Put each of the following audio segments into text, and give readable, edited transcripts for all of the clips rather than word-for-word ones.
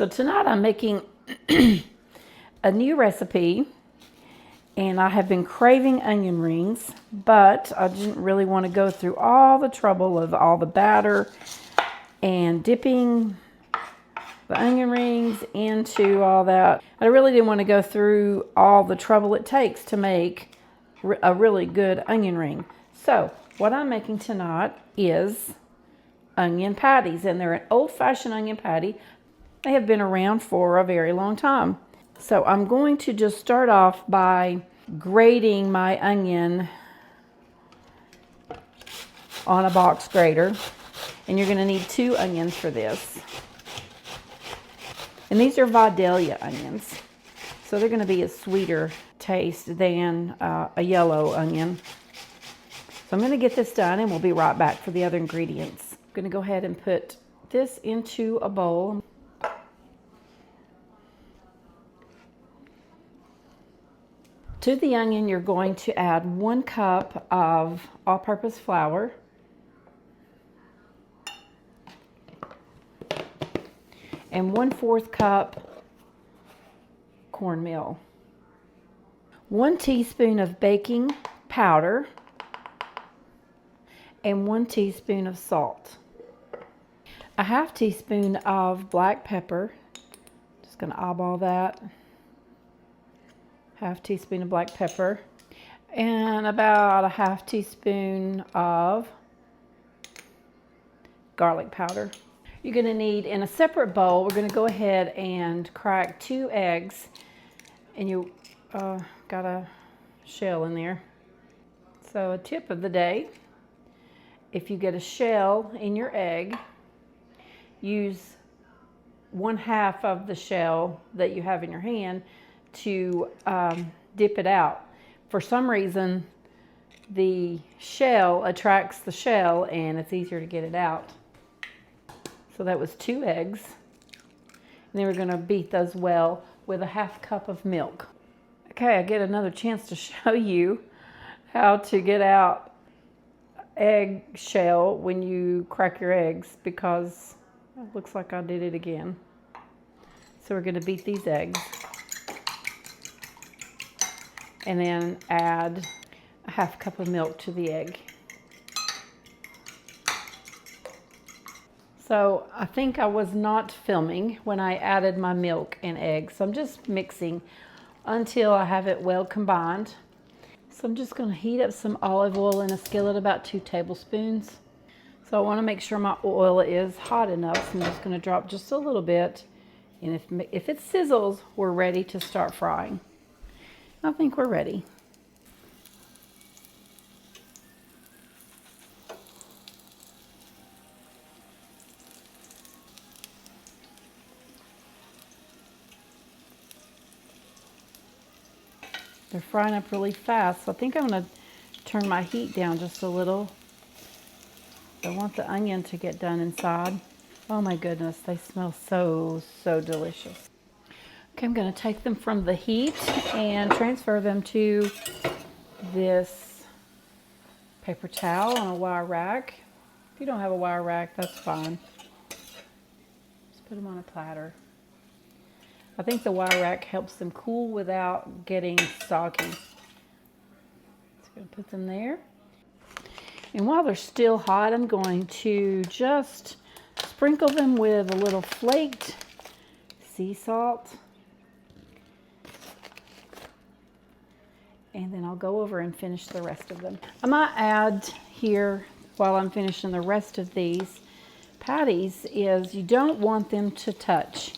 So tonight I'm making a new recipe, and I have been craving onion rings, but I didn't really want to go through all the trouble of all the batter and dipping the onion rings into all that. I really didn't want to go through all the trouble it takes to make a really good onion ring. So what I'm making tonight is onion patties, and they're an old-fashioned onion patty. They have been around for a very long time. So I'm going to just start off by grating my onion on a box grater, and you're going to need 2 onions for this. And these are Vidalia onions, so they're going to be a sweeter taste than a yellow onion. So I'm going to get this done, and we'll be right back for the other ingredients. I'm going to go ahead and put this into a bowl. To the onion, you're going to add 1 cup of all-purpose flour, and 1/4 cup cornmeal, 1 teaspoon of baking powder, and 1 teaspoon of salt, a 1/2 teaspoon of black pepper. Just going to eyeball that. 1/2 teaspoon of black pepper, and about a 1/2 teaspoon of garlic powder. You're going to need, in a separate bowl, we're going to go ahead and crack 2 eggs, and you got a shell in there. So a tip of the day: if you get a shell in your egg, use 1/2 of the shell that you have in your hand to dip it out. For some reason, the shell attracts the shell, and it's easier to get it out. So that was 2 eggs. And then we're going to beat those well with a 1/2 cup of milk. Okay, I get another chance to show you how to get out egg shell when you crack your eggs, because it looks like I did it again. So we're going to beat these eggs, and then add a 1/2 cup of milk to the egg. So I think I was not filming when I added my milk and eggs. So I'm just mixing until I have it well combined. So I'm just going to heat up some olive oil in a skillet, about 2 tablespoons. So I want to make sure my oil is hot enough. So I'm just going to drop just a little bit. And if it sizzles, we're ready to start frying. I think we're ready. They're frying up really fast, so I think I'm going to turn my heat down just a little. I want the onion to get done inside. Oh my goodness, they smell so delicious. Okay, I'm going to take them from the heat and transfer them to this paper towel on a wire rack. If you don't have a wire rack, that's fine. Just put them on a platter. I think the wire rack helps them cool without getting soggy. So I'm going to put them there. And while they're still hot, I'm going to just sprinkle them with a little flaked sea salt. And then I'll go over and finish the rest of them. I might add here, while I'm finishing the rest of these patties, is you don't want them to touch.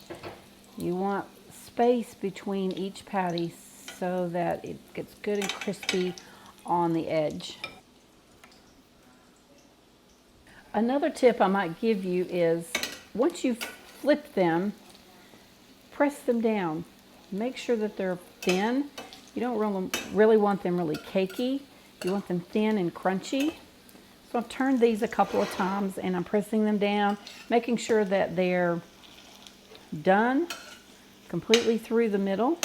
You want space between each patty so that it gets good and crispy on the edge. Another tip I might give you is, once you flip them, press them down. Make sure that they're thin. You don't really want them really cakey. You want them thin and crunchy. So I've turned these a couple of times, and I'm pressing them down, making sure that they're done completely through the middle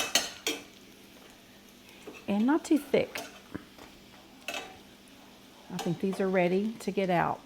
and not too thick. I think these are ready to get out.